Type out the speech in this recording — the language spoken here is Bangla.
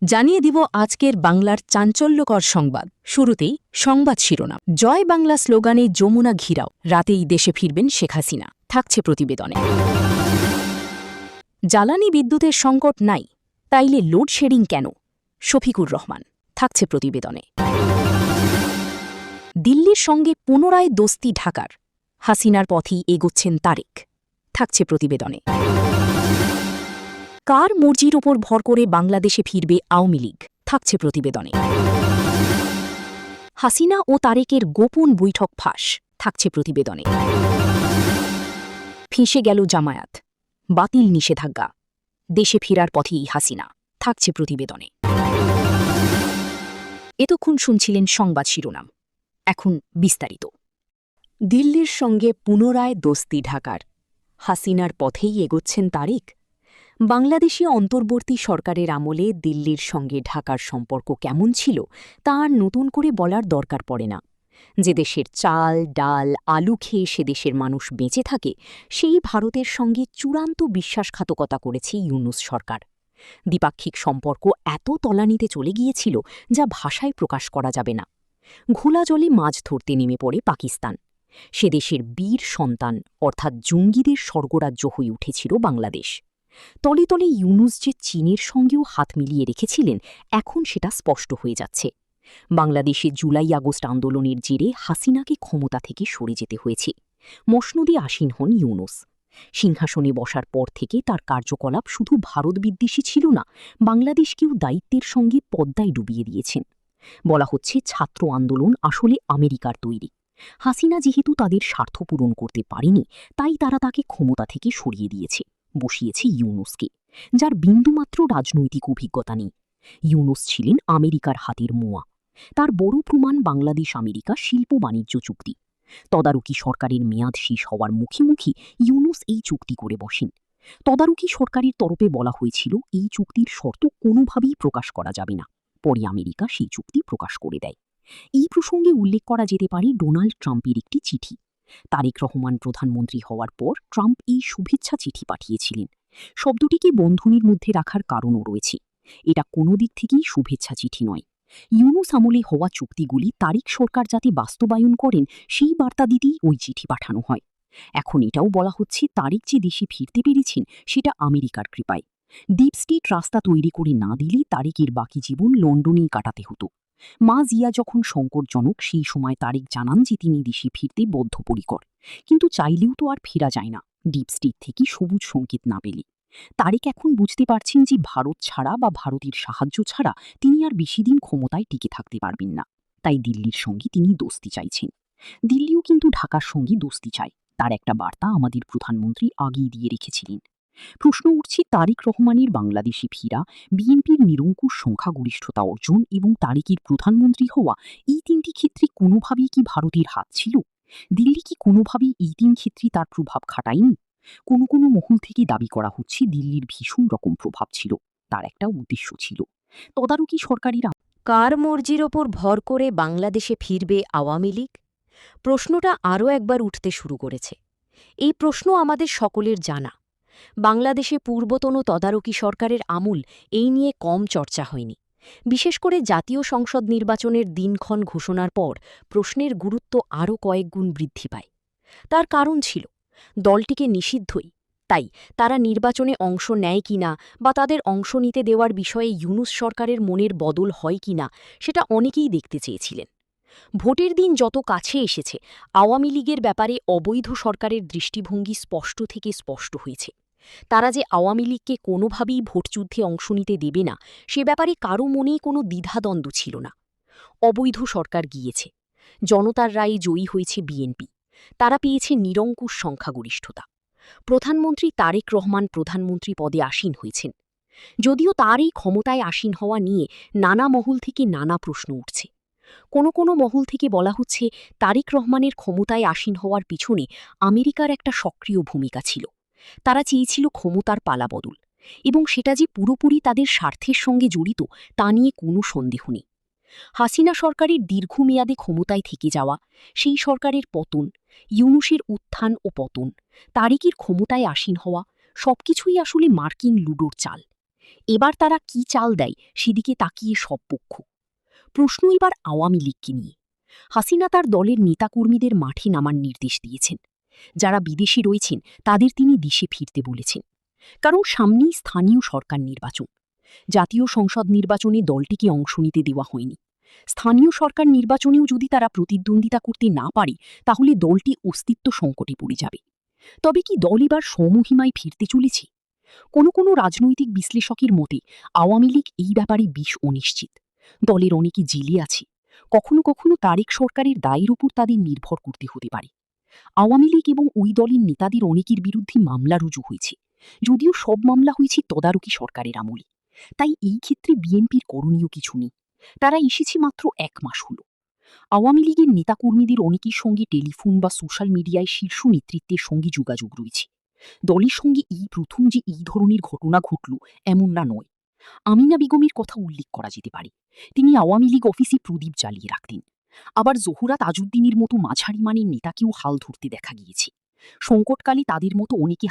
জানিয়ে দিব আজকের বাংলার চাঞ্চল্যকর সংবাদ। শুরুতেই সংবাদ শিরোনাম। জয় বাংলা স্লোগানে যমুনা ঘিরাও, রাতেই দেশে ফিরবেন শেখ হাসিনা, থাকছে প্রতিবেদনে। জ্বালানি বিদ্যুতের সংকট নাই, তাইলে লোডশেডিং কেন? শফিকুর রহমান, থাকছে প্রতিবেদনে। দিল্লির সঙ্গে পুনরায় দোস্তি ঢাকার, হাসিনার পথেই এগোচ্ছেন তারেক, থাকছে প্রতিবেদনে। কার মর্জির ওপর ভর করে বাংলাদেশে ফিরবে আওয়ামী লীগ, থাকছে প্রতিবেদনে। হাসিনা ও তারেকের গোপন বৈঠক ফাঁস, থাকছে প্রতিবেদনে। ফেঁসে গেল জামায়াত, বাতিল নিষেধাজ্ঞা, দেশে ফেরার পথেই হাসিনা, থাকছে প্রতিবেদনে। এতক্ষণ শুনছিলেন সংবাদ শিরোনাম, এখন বিস্তারিত। দিল্লির সঙ্গে পুনরায় দোস্তি ঢাকার, হাসিনার পথেই এগোচ্ছেন তারেক। বাংলাদেশি অন্তর্বর্তী সরকারের আমলে দিল্লির সঙ্গে ঢাকার সম্পর্ক কেমন ছিল তা আর নতুন করে বলার দরকার পড়ে না। যে দেশের চাল ডাল আলু খেয়ে সে দেশের মানুষ বেঁচে থাকে, সেই ভারতের সঙ্গে চূড়ান্ত বিশ্বাসঘাতকতা করেছে ইউনূস সরকার। দ্বিপাক্ষিক সম্পর্ক এত তলানিতে চলে গিয়েছিল যা ভাষায় প্রকাশ করা যাবে না। ঘোলা জলে মাছ ধরতে নেমে পড়ে পাকিস্তান। সে দেশের বীর সন্তান অর্থাৎ জঙ্গিদের স্বর্গরাজ্য হয়ে উঠেছিল বাংলাদেশ। তলে তলে ইউনূস যে চীনের সঙ্গেও হাত মিলিয়ে রেখেছিলেন, এখন সেটা স্পষ্ট হয়ে যাচ্ছে। বাংলাদেশে জুলাই আগস্ট আন্দোলনের জেরে হাসিনাকে ক্ষমতা থেকে সরে যেতে হয়েছে। মসনদে আসীন হন ইউনূস। সিংহাসনে বসার পর থেকে তার কার্যকলাপ শুধু ভারতবিদ্বেষী ছিল না, বাংলাদেশকেও দায়িত্বের সঙ্গে পদ্মায় ডুবিয়ে দিয়েছেন। বলা হচ্ছে ছাত্র আন্দোলন আসলে আমেরিকার তৈরি। হাসিনা যেহেতু তাদের স্বার্থ পূরণ করতে পারেনি, তাই তারা তাকে ক্ষমতা থেকে সরিয়ে দিয়েছে, বসিয়েছে ইউনূসকে, যার বিন্দুমাত্র রাজনৈতিক অভিজ্ঞতা নেই। ইউনূস ছিলেন আমেরিকার হাতের মোয়া। তার বড় প্রমাণ বাংলাদেশ আমেরিকা শিল্প বাণিজ্য চুক্তি। তদারকি সরকারের মেয়াদ শেষ হওয়ার মুখে মুখে ইউনূস এই চুক্তি করে বসেন। তদারকি সরকারের তরফে বলা হয়েছিল এই চুক্তির শর্ত কোনোভাবেই প্রকাশ করা যাবে না। পরে আমেরিকা সেই চুক্তি প্রকাশ করে দেয়। এই প্রসঙ্গে উল্লেখ করা যেতে পারে ডোনাল্ড ট্রাম্পের একটি চিঠি। তারেক রহমান প্রধানমন্ত্রী হওয়ার পর ট্রাম্প এই শুভেচ্ছা চিঠি পাঠিয়েছিলেন। শব্দটিকে বন্ধনীর মধ্যে রাখার কারণও রয়েছে। এটা কোনো দিক থেকেই শুভেচ্ছা চিঠি নয়। ইউনূস আমলে হওয়া চুক্তিগুলি তারেক সরকার যাতে বাস্তবায়ন করেন সেই বার্তা দিতেই ওই চিঠি পাঠানো হয়। এখন এটাও বলা হচ্ছে তারেক যে দেশে ফিরতে পেরেছেন সেটা আমেরিকার কৃপায়। ডিপ স্টেট রাস্তা তৈরি করে না দিলে তারেকের বাকি জীবন লন্ডনেই কাটাতে হতো। মা জিয়া যখন সংকটজনক, সেই সময় তারেক জানান যে তিনি দেশে ফিরতে বদ্ধপরিকর, কিন্তু চাইলেও তো আর ফেরা যায় না ডিপ স্টেট থেকে সবুজ সংকেত না পেলে। তারেক এখন বুঝতে পারছেন যে ভারত ছাড়া বা ভারতের সাহায্য ছাড়া তিনি আর বেশি দিন ক্ষমতায় টিকে থাকতে পারবেন না। তাই দিল্লির সঙ্গে তিনি দোস্তি চাইছেন। দিল্লিও কিন্তু ঢাকার সঙ্গে দোস্তি চায়, তার একটা বার্তা আমাদের প্রধানমন্ত্রী আগেই দিয়ে রেখেছিলেন। প্রশ্ন উঠছে তারেক রহমানের বাংলাদেশে ফিরা, বিএনপির নিরঙ্কুশ সংখ্যাগরিষ্ঠতা অর্জন এবং তারেকের প্রধানমন্ত্রী হওয়া, এই তিনটি ক্ষেত্রে কোনোভাবেই কি ভারতের হাত ছিল? দিল্লি কি কোনোভাবেই এই তিন ক্ষেত্রে তার প্রভাব খাটায়নি? কোনো কোনো মহল থেকে দাবি করা হচ্ছে দিল্লির ভীষণ রকম প্রভাব ছিল, তার একটা উদ্দেশ্য ছিল। তদারকি সরকারের কার মর্জির ওপর ভর করে বাংলাদেশে ফিরবে আওয়ামী লীগ? প্রশ্নটা আরও একবার উঠতে শুরু করেছে। এই প্রশ্ন আমাদের সকলের জানা। বাংলাদেশে পূর্বতন তদারকি সরকারের আমূল এই নিয়ে কম চর্চা হয়নি। বিশেষ করে জাতীয় সংসদ নির্বাচনের দিনক্ষণ ঘোষণার পর প্রশ্নের গুরুত্ব আরও কয়েক গুণ বৃদ্ধি পায়। তার কারণ ছিল, দলটিকে নিষিদ্ধই, তাই তারা নির্বাচনে অংশ নেয় কিনা বা তাদের অংশ নিতে দেওয়ার বিষয়ে ইউনূস সরকারের মনের বদল হয় কিনা সেটা অনেকেই দেখতে চেয়েছিলেন। ভোটের দিন যত কাছে এসেছে, আওয়ামী লীগের ব্যাপারে অবৈধ সরকারের দৃষ্টিভঙ্গি স্পষ্ট থেকে স্পষ্ট হয়েছে। তারা যে আওয়ামী লীগকে কোনোভাবেই ভোটযুদ্ধে অংশ নিতে দেবে না, সে ব্যাপারে কারও মনেই কোনো দ্বিধাদ্বন্দ্ব ছিল না। অবৈধ সরকার গিয়েছে, জনতার রায়ে জয়ী হয়েছে বিএনপি, তারা পেয়েছে নিরঙ্কুশ সংখ্যাগরিষ্ঠতা। প্রধানমন্ত্রী তারেক রহমান প্রধানমন্ত্রী পদে আসীন হয়েছেন। যদিও তার এই ক্ষমতায় আসীন হওয়া নিয়ে নানা মহল থেকে নানা প্রশ্ন উঠছে। কোনো কোনো মহল থেকে বলা হচ্ছে তারেক রহমানের ক্ষমতায় আসীন হওয়ার পিছনে আমেরিকার একটা সক্রিয় ভূমিকা ছিল। তারা চেয়েছিল ক্ষমতার পালাবদল, এবং সেটা যে পুরোপুরি তাদের স্বার্থের সঙ্গে জড়িত তা নিয়ে কোনো সন্দেহ নেই। হাসিনা সরকারের দীর্ঘমেয়াদে ক্ষমতায় থেকে যাওয়া, সেই সরকারের পতন, ইউনূসের উত্থান ও পতন, তারেকের ক্ষমতায় আসীন হওয়া, সবকিছুই আসলে মার্কিন লুডোর চাল। এবার তারা কি চাল দেয় সেদিকে তাকিয়ে সব পক্ষ। প্রশ্ন এবার আওয়ামী লীগকে নিয়ে। হাসিনা তার দলের নেতাকর্মীদের মাঠে নামার নির্দেশ দিয়েছেন। যারা বিদেশে রয়েছেন তাদের তিনি দেশে ফিরতে বলেছেন। কারণ সামনেই স্থানীয় সরকার নির্বাচন। জাতীয় সংসদ নির্বাচনে দলটিকে অংশ নিতে দেওয়া হয়নি। স্থানীয় সরকার নির্বাচনেও যদি তারা প্রতিদ্বন্দ্বিতা করতে না পারে তাহলে দলটি অস্তিত্ব সংকটে পড়ে যাবে। তবে কি দল এবার স্বমহিমায় ফিরতে চলেছে? কোনো রাজনৈতিক বিশ্লেষকের মতে আওয়ামী লীগ এই ব্যাপারে বেশ অনিশ্চিত। দলের অনেকে জেলে আছে। কখনো তারেক সরকারের দায়ের উপর তাদের নির্ভর করতে হতে পারে। আওয়ামী লীগ এবং ওই দলের নেতাদের অনেকের বিরুদ্ধে মামলা রুজু হয়েছে, যদিও সব মামলা হয়েছে তদারকি সরকারের আমলে। তাই এই ক্ষেত্রে বিএনপির করণীয় কিছু নেই। তারা এসেছে মাত্র 1 মাস হলো। আওয়ামী লীগের নেতাকর্মীদের অনেকের সঙ্গে টেলিফোন বা সোশ্যাল মিডিয়ায় শীর্ষ নেতৃত্বের সঙ্গে যোগাযোগ রয়েছে। দলের সঙ্গে এই প্রথম যে এই ধরনের ঘটনা ঘটল এমন নয়। আমিনা বেগমের কথা উল্লেখ করা যেতে পারে। তিনি আওয়ামী লীগ অফিসে প্রদীপ জ্বালিয়ে রাখতেন। আবার জহুরা তাজউদ্দিনের মতো মাঝারি মানের নেতাকেও হাল ধরতে দেখা গিয়েছে। সংকটকালে তাদের মতো অনেকে